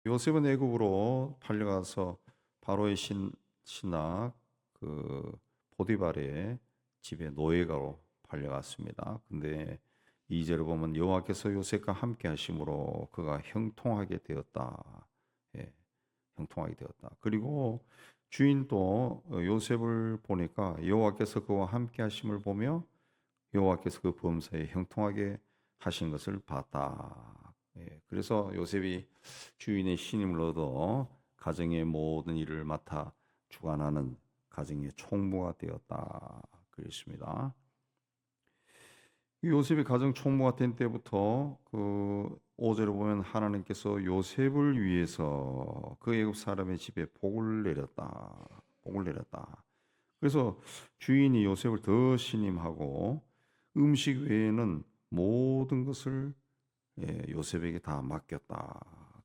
요셉은 애굽으로 팔려가서 바로의 신하 그 보디발의 집에 노예가로 팔려갔습니다. 근데 2절을 보면 여호와께서 요셉과 함께 하심으로 그가 형통하게 되었다. 예, 형통하게 되었다. 그리고 주인도 요셉을 보니까 여호와께서 그와 함께 하심을 보며 여호와께서 그 범사에 형통하게 하신 것을 봤다. 예, 그래서 요셉이 주인의 신임을 얻어 가정의 모든 일을 맡아 주관하는 가정의 총무가 되었다. 그랬습니다. 요셉이 가정 총무가 된 때부터 그 5절에 보면 하나님께서 요셉을 위해서 그 애굽 사람의 집에 복을 내렸다. 복을 내렸다. 그래서 주인이 요셉을 더 신임하고 음식 외에는 모든 것을 요셉에게 다 맡겼다.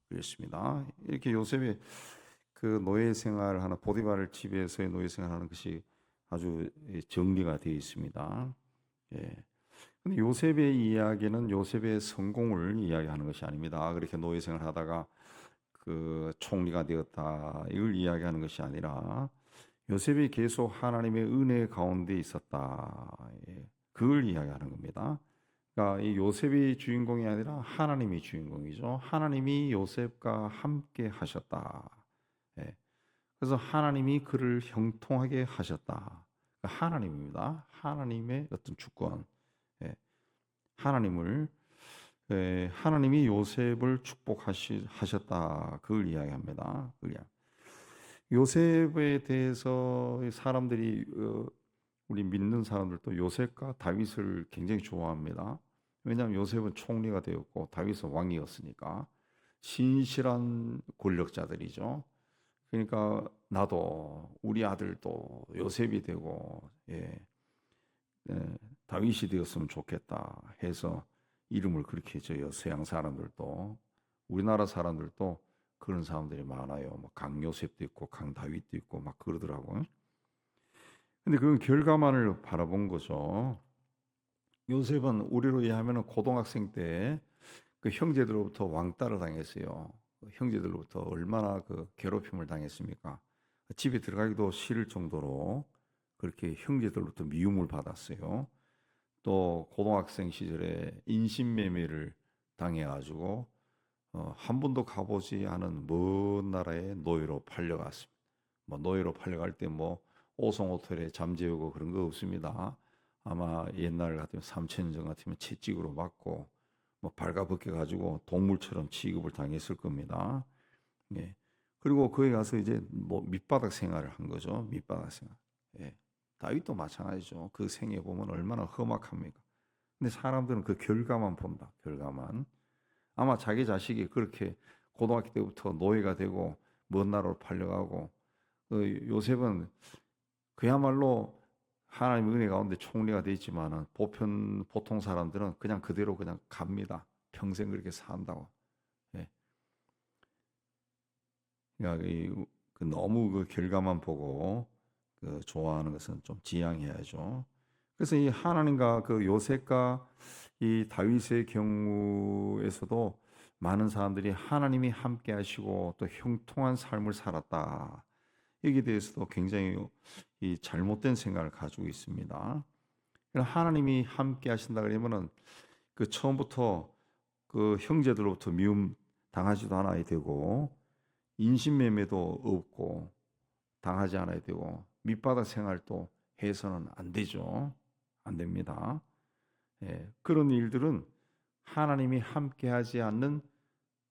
그랬습니다. 이렇게 요셉이 그 노예 생활하는 보디발 집에서의 노예 생활하는 것이 아주 정리가 되어 있습니다. 예. 근데 요셉의 이야기는 요셉의 성공을 이야기하는 것이 아닙니다. 그렇게 노예 생활하다가 그 총리가 되었다. 이걸 이야기하는 것이 아니라 요셉이 계속 하나님의 은혜 가운데 있었다. 예, 그걸 이야기하는 겁니다. 그러니까 이 요셉이 주인공이 아니라 하나님이 주인공이죠. 하나님이 요셉과 함께 하셨다. 예, 그래서 하나님이 그를 형통하게 하셨다. 그러니까 하나님입니다. 하나님의 어떤 주권. 예, 하나님을 하나님이 요셉을 축복하셨다. 그걸 이야기합니다. 요셉에 대해서 사람들이 우리 믿는 사람들도 요셉과 다윗을 굉장히 좋아합니다. 왜냐하면 요셉은 총리가 되었고 다윗은 왕이었으니까 신실한 권력자들이죠. 그러니까 나도 우리 아들도 요셉이 되고 다윗이 되었으면 좋겠다 해서 이름을 그렇게 지어요. 서양 사람들도 우리나라 사람들도 그런 사람들이 많아요. 뭐 강요셉도 있고 강다윗도 있고 막 그러더라고요. 근데 그건 결과만을 바라본 거죠. 요셉은 우리로 이해하면 고등학생 때 그 형제들로부터 왕따를 당했어요. 그 형제들로부터 얼마나 그 괴롭힘을 당했습니까? 집에 들어가기도 싫을 정도로 그렇게 형제들로부터 미움을 받았어요. 또 고등학생 시절에 인신매매를 당해가지고 한 번도 가보지 않은 먼 나라의 노예로 팔려갔습니다. 뭐 노예로 팔려갈 때 뭐 오송 호텔에 잠재우고 그런 거 없습니다. 아마 옛날 같으면 3천 전 같으면 채찍으로 맞고 뭐 발가벗겨 가지고 동물처럼 취급을 당했을 겁니다. 예. 그리고 거기 가서 이제 뭐 밑바닥 생활을 한 거죠. 밑바닥 생활. 예. 다윗도 마찬가지죠. 그 생애 보면 얼마나 험악합니까? 근데 사람들은 그 결과만 본다. 결과만. 아마 자기 자식이 그렇게 고등학교 때부터 노예가 되고 먼 나라로 팔려가고 요셉은 그야말로 하나님의 은혜 가운데 총리가 되어 있지만은 보통 사람들은 그냥 그대로 그냥 갑니다. 평생 그렇게 산다고. 예. 그러니까 그 너무 그 결과만 보고 그 좋아하는 것은 좀 지양해야죠. 그래서 이 하나님과 그 요셉과 이 다윗의 경우에서도 많은 사람들이 하나님이 함께 하시고 또 형통한 삶을 살았다. 여기에 대해서도 굉장히 이 잘못된 생각을 가지고 있습니다. 하나님이 함께 하신다 그러면은 그 처음부터 그 형제들로부터 미움 당하지도 않아야 되고 인신매매도 없고 당하지 않아야 되고 밑바닥 생활도 해서는 안 되죠. 안 됩니다. 예, 그런 일들은 하나님이 함께하지 않는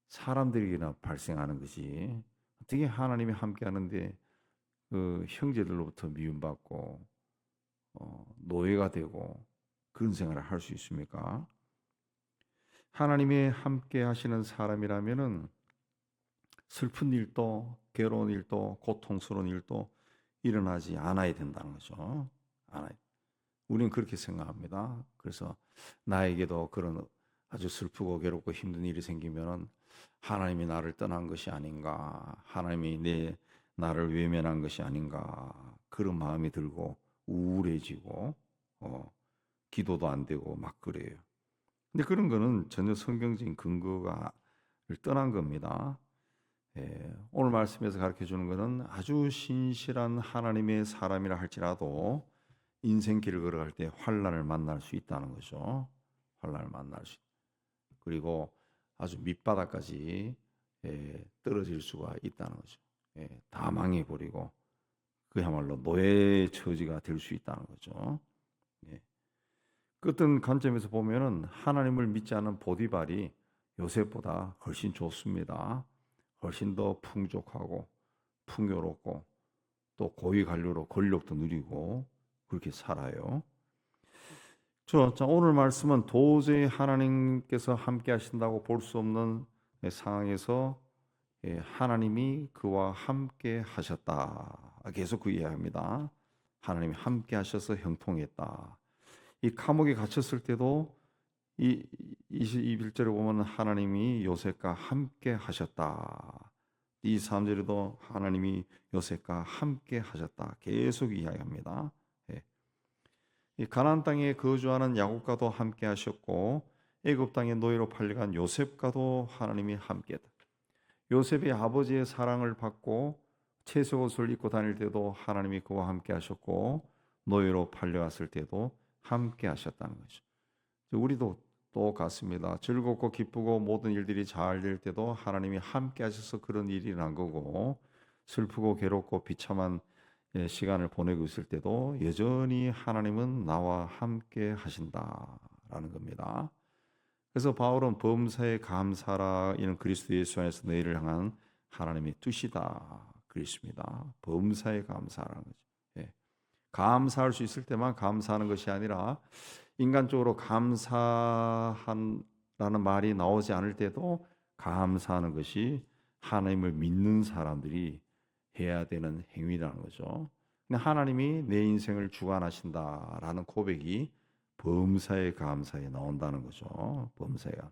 사람들에게나 발생하는 것이 어떻게 하나님이 함께하는데 그 형제들로부터 미움받고 노예가 되고 그런 생활을 할 수 있습니까? 하나님이 함께하시는 사람이라면은 슬픈 일도 괴로운 일도 고통스러운 일도 일어나지 않아야 된다는 거죠. 않아야. 우리는 그렇게 생각합니다. 그래서 나에게도 그런 아주 슬프고 괴롭고 힘든 일이 생기면은 하나님이 나를 떠난 것이 아닌가, 하나님이 나를 외면한 것이 아닌가 그런 마음이 들고 우울해지고 기도도 안 되고 막 그래요. 근데 그런 거는 전혀 성경적인 근거가 떠난 겁니다. 오늘 말씀에서 가르쳐 주는 것은 아주 신실한 하나님의 사람이라 할지라도 인생길을 걸어갈 때 환난을 만날 수 있다는 거죠. 환난을 만날 수 있. 그리고 아주 밑바닥까지 떨어질 수가 있다는 거죠. 다 망해버리고 그야말로 노예의 처지가 될 수 있다는 거죠. 예. 그 어떤 관점에서 보면은 하나님을 믿지 않은 보디발이 요셉보다 훨씬 좋습니다. 훨씬 더 풍족하고 풍요롭고 또 고위 관료로 권력도 누리고 그렇게 살아요. 자, 오늘 말씀은 도저히 하나님께서 함께 하신다고 볼 수 없는 상황에서 하나님이 그와 함께 하셨다. 계속 그 이야기합니다. 하나님이 함께 하셔서 형통했다. 이 감옥에 갇혔을 때도 이 21절에 보면 하나님이 요셉과 함께 하셨다. 이 3절에도 하나님이 요셉과 함께 하셨다. 계속 이야기합니다. 이 가나안 땅에 거주하는 야곱과도 함께 하셨고 애굽 땅에 노예로 팔려간 요셉과도 하나님이 함께했다. 요셉이 아버지의 사랑을 받고 채색옷을 입고 다닐 때도 하나님이 그와 함께 하셨고 노예로 팔려갔을 때도 함께 하셨다는 거죠. 우리도 똑같습니다. 즐겁고 기쁘고 모든 일들이 잘 될 때도 하나님이 함께 하셔서 그런 일이 난 거고 슬프고 괴롭고 비참한 시간을 보내고 있을 때도 여전히 하나님은 나와 함께 하신다라는 겁니다. 그래서 바울은 범사에 감사라 이는 그리스도 예수 안에서 너희를 향한 하나님의 뜻이다 그랬습니다. 범사에 감사라는 거죠. 감사할 수 있을 때만 감사하는 것이 아니라 인간적으로 감사한라는 말이 나오지 않을 때도 감사하는 것이 하나님을 믿는 사람들이 해야 되는 행위라는 거죠. 하나님이 내 인생을 주관하신다라는 고백이 범사에 감사에 나온다는 거죠. 범사가.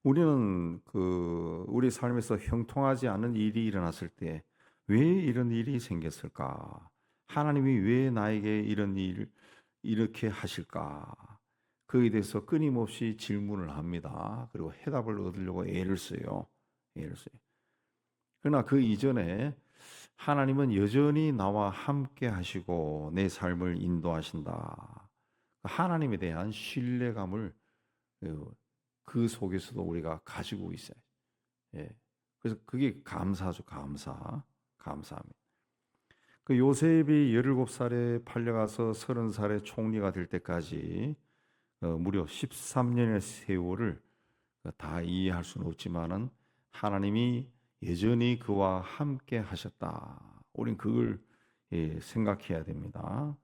우리는 우리 삶에서 형통하지 않은 일이 일어났을 때 왜 이런 일이 생겼을까? 하나님이 왜 나에게 이런 일을 이렇게 하실까? 그에 대해서 끊임없이 질문을 합니다. 그리고 해답을 얻으려고 애를 써요. 그러나 그 이전에 하나님은 여전히 나와 함께 하시고 내 삶을 인도하신다. 하나님에 대한 신뢰감을 그 속에서도 우리가 가지고 있어요. 그래서 그게 감사죠. 감사합니다. 그 요셉이 17살에 팔려가서 30살에 총리가 될 때까지 무려 13년의 세월을 다 이해할 수는 없지만은 하나님이 여전히 그와 함께 하셨다. 우린 그걸 생각해야 됩니다.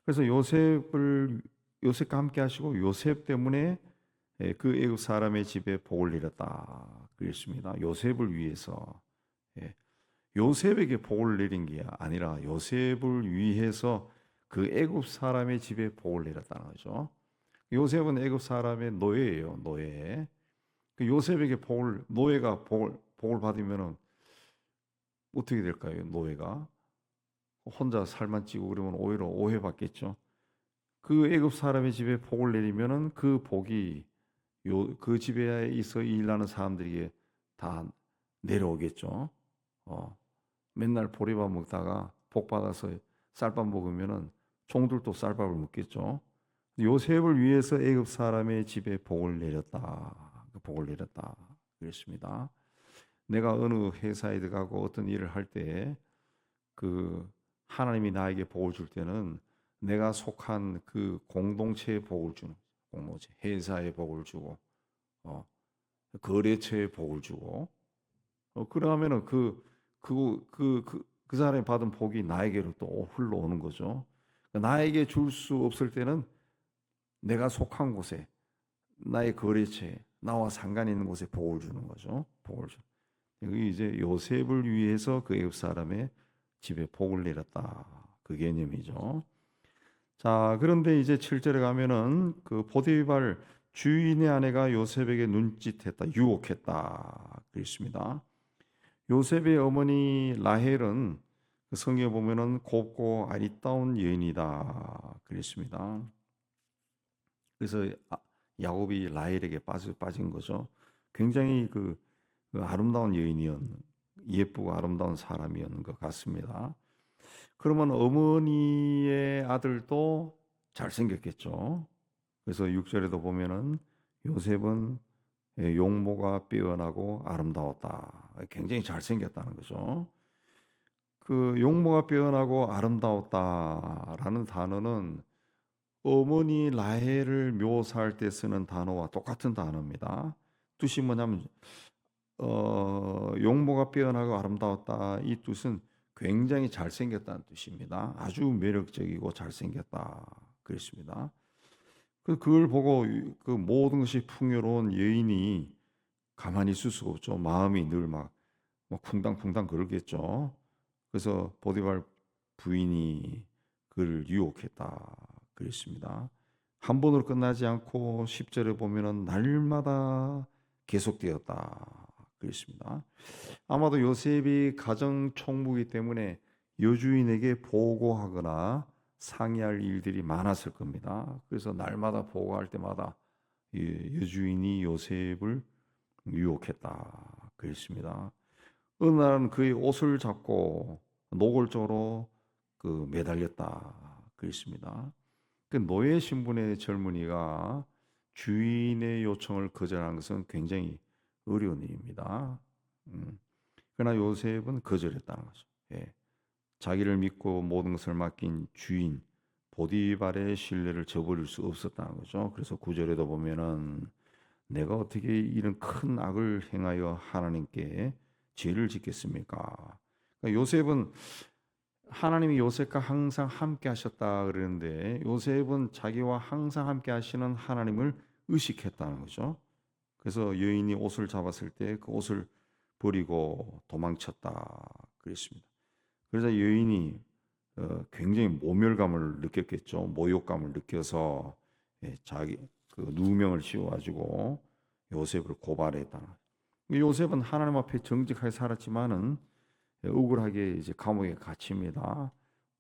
그래서 요셉과 함께 하시고 요셉 때문에 그 애굽 사람의 집에 복을 내렸다. 그랬습니다. 요셉을 위해서. 요셉에게 복을 내린 게 아니라 요셉을 위해서 그 애굽 사람의 집에 복을 내렸다는 거죠. 요셉은 애굽 사람의 노예예요. 노예. 그 요셉에게 노예가 복을 받으면은 어떻게 될까요? 노예가 혼자 살만 찌고 그러면 오히려 오해받겠죠. 그 애굽 사람의 집에 복을 내리면은 그 복이 그 집에 있어 일하는 사람들에게 다 내려오겠죠. 맨날 보리밥 먹다가 복 받아서 쌀밥 먹으면은 종들도 쌀밥을 먹겠죠. 요셉을 위해서 애굽 사람의 집에 복을 내렸다. 그랬습니다. 내가 어느 회사에 들어가고 어떤 일을 할 때 하나님이 나에게 복을 줄 때는 내가 속한 그 공동체에 복을 주는 공동체, 회사에 복을 주고 거래처에 복을 주고 그러면은 그 사람이 받은 복이 나에게로 또 흘러오는 거죠. 나에게 줄 수 없을 때는 내가 속한 곳에 나의 거래처에 나와 상관이 있는 곳에 복을 주는 거죠. 복을 주. 여기 이제 요셉을 위해서 그 애굽 사람의 집에 복을 내렸다. 그 개념이죠. 자, 그런데 이제 7절에 가면은 그 보디발 주인의 아내가 요셉에게 눈짓했다, 유혹했다. 그랬습니다. 요셉의 어머니 라헬은 그 성경에 보면은 곱고 아리따운 여인이다. 그랬습니다. 그래서 야곱이 라헬에게 빠진 거죠. 굉장히 그 아름다운 예쁘고 아름다운 사람이었는 것 같습니다. 그러면 어머니의 아들도 잘생겼겠죠. 그래서 6절에도 보면은 요셉은 용모가 빼어나고 아름다웠다. 굉장히 잘생겼다는 거죠. 그 용모가 빼어나고 아름다웠다라는 단어는 어머니 라헬을 묘사할 때 쓰는 단어와 똑같은 단어입니다. 뜻이 뭐냐면 용모가 빼어나고 아름다웠다. 이 뜻은 굉장히 잘생겼다는 뜻입니다. 아주 매력적이고 잘생겼다. 그랬습니다. 그걸 보고 그 모든 것이 풍요로운 여인이 가만히 있을 수가 없죠. 마음이 늘 막 쿵당쿵당 그러겠죠. 그래서 보디발 부인이 그를 유혹했다. 그랬습니다. 한 번으로 끝나지 않고 10절에 보면은 날마다 계속되었다. 그랬습니다. 아마도 요셉이 가정 총무이기 때문에 여주인에게 보고하거나 상의할 일들이 많았을 겁니다. 그래서 날마다 보고할 때마다 여주인이 요셉을 유혹했다. 그랬습니다. 어느 날은 그의 옷을 잡고 노골적으로 매달렸다. 그랬습니다. 그 노예 신분의 젊은이가 주인의 요청을 거절한 것은 굉장히 어려운 일입니다. 그러나 요셉은 거절했다는 거죠. 예. 자기를 믿고 모든 것을 맡긴 주인 보디발의 신뢰를 저버릴 수 없었다는 거죠. 그래서 9절에도 보면은 내가 어떻게 이런 큰 악을 행하여 하나님께 죄를 짓겠습니까? 그러니까 요셉은 하나님이 요셉과 항상 함께 하셨다 그러는데 요셉은 자기와 항상 함께 하시는 하나님을 의식했다는 거죠. 그래서 여인이 옷을 잡았을 때 그 옷을 버리고 도망쳤다 그랬습니다. 그래서 여인이 굉장히 모멸감을 느꼈겠죠. 모욕감을 느껴서 자기 그 누명을 씌워가지고 요셉을 고발했다. 요셉은 하나님 앞에 정직하게 살았지만은 억울하게 이제 감옥에 갇힙니다.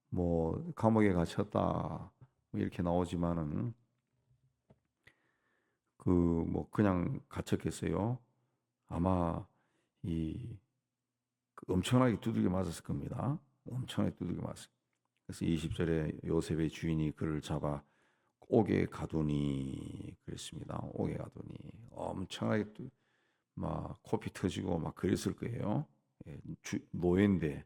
뭐 감옥에 갇혔다 이렇게 나오지만은 뭐 그냥 갇혔겠어요. 아마 엄청나게 두들겨 맞았을 겁니다. 엄청나게 두들겨 맞았어요. 그래서 20절에 요셉의 주인이 그를 잡아 옥에 가두니 그랬습니다. 옥에 가두니 엄청나게 막 코피 터지고 막 그랬을 거예요. 노예인데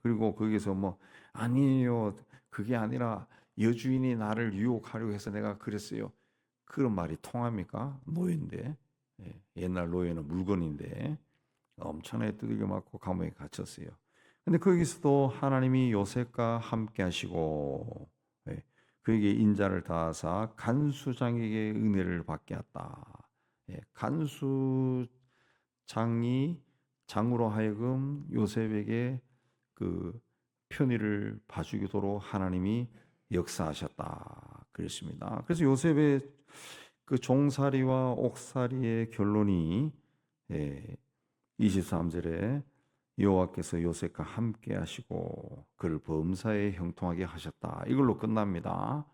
그리고 거기서 뭐 아니에요 그게 아니라 여주인이 나를 유혹하려고 해서 내가 그랬어요. 그런 말이 통합니까? 노예인데 옛날 노예는 물건인데 엄청나게 두들겨 맞고 감옥에 갇혔어요. 근데 거기서도 하나님이 요셉과 함께 하시고 그에게 인자를 다하사 간수장에게 은혜를 받게 했다. 간수장이 장으로 하여금 요셉에게 그 편의를 봐주도록 하나님이 역사하셨다. 그랬습니다. 그래서 요셉의 그 종살이와 옥살이의 결론이 23절에 여호와께서 요셉과 함께 하시고 그를 범사에 형통하게 하셨다. 이걸로 끝납니다.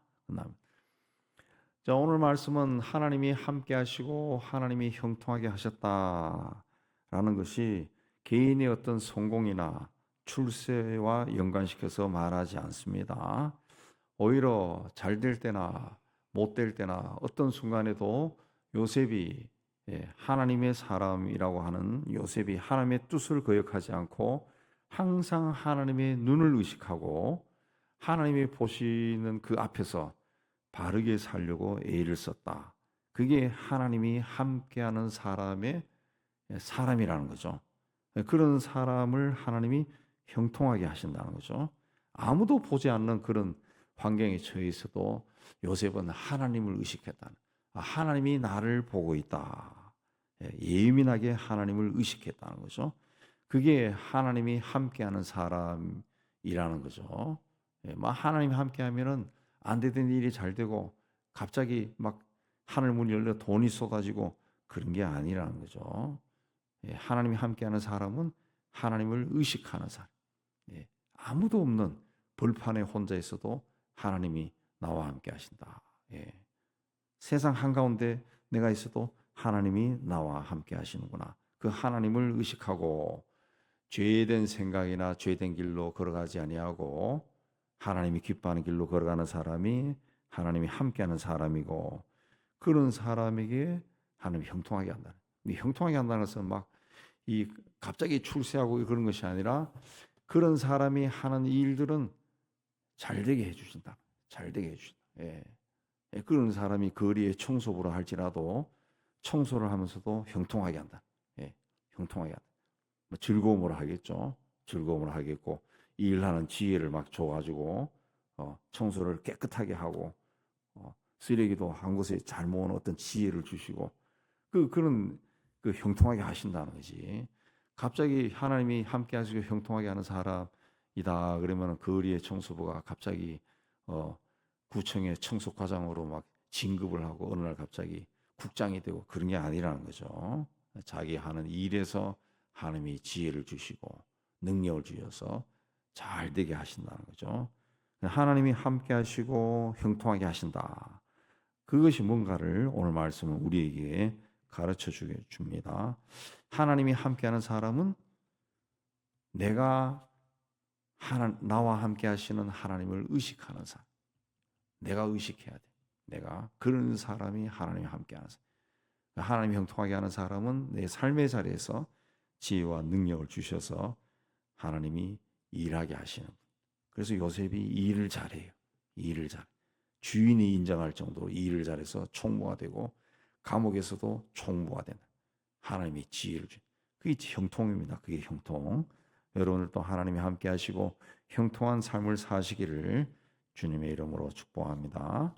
자, 오늘 말씀은 하나님이 함께 하시고 하나님이 형통하게 하셨다라는 것이 개인의 어떤 성공이나 출세와 연관시켜서 말하지 않습니다. 오히려 잘 될 때나 못 될 때나 어떤 순간에도 요셉이 하나님의 사람이라고 하는 요셉이 하나님의 뜻을 거역하지 않고 항상 하나님의 눈을 의식하고 하나님이 보시는 그 앞에서 바르게 살려고 애를 썼다. 그게 하나님이 함께하는 사람이라는 거죠. 그런 사람을 하나님이 형통하게 하신다는 거죠. 아무도 보지 않는 그런 환경에 처해 있어도 요셉은 하나님을 의식했다는, 하나님이 나를 보고 있다. 예민하게 하나님을 의식했다는 거죠. 그게 하나님이 함께하는 사람이라는 거죠. 하나님이 함께하면은 안 되던 일이 잘 되고 갑자기 막 하늘 문이 열려 돈이 쏟아지고 그런 게 아니라는 거죠. 하나님이 함께하는 사람은 하나님을 의식하는 사람. 아무도 없는 벌판에 혼자 있어도 하나님이 나와 함께 하신다. 세상 한가운데 내가 있어도 하나님이 나와 함께 하시는구나. 그 하나님을 의식하고 죄된 생각이나 죄된 길로 걸어가지 아니하고 하나님이 기뻐하는 길로 걸어가는 사람이 하나님이 함께하는 사람이고, 그런 사람에게 하나님이 형통하게 한다는. 형통하게 한다는 것은 막 이 갑자기 출세하고 그런 것이 아니라, 그런 사람이 하는 일들은 잘 되게 해주신다. 잘 되게 해주신다. 예. 그런 사람이 거리에 청소부를 할지라도 청소를 하면서도 형통하게 한다. 예. 형통하게 한다. 뭐 즐거움으로 하겠죠. 즐거움으로 하겠고, 일하는 지혜를 막 줘가지고 청소를 깨끗하게 하고, 쓰레기도 한 곳에 잘 모으는 어떤 지혜를 주시고, 그런 형통하게 하신다는 거지. 갑자기 하나님이 함께 하시고 형통하게 하는 사람이다 그러면 거리의 청소부가 갑자기 구청의 청소과장으로 막 진급을 하고 어느 날 갑자기 국장이 되고 그런 게 아니라는 거죠. 자기 하는 일에서 하나님이 지혜를 주시고 능력을 주셔서 잘 되게 하신다는 거죠. 하나님이 함께 하시고 형통하게 하신다. 그것이 뭔가를 오늘 말씀은 우리에게 가르쳐 줍니다. 하나님이 함께하는 사람은 나와 함께 하시는 하나님을 의식하는 사람. 내가 의식해야 돼. 내가 그런 사람이 하나님이 함께하는 사람. 하나님이 형통하게 하는 사람은 내 삶의 자리에서 지혜와 능력을 주셔서 하나님이 일하게 하시는 분. 그래서 요셉이 일을 잘해요. 일을 잘. 주인이 인정할 정도로 일을 잘해서 총무가 되고 감옥에서도 총무가 되는 하나님이 지혜를 주. 그게 형통입니다. 그게 형통. 여러분을 또 하나님이 함께 하시고 형통한 삶을 사시기를 주님의 이름으로 축복합니다.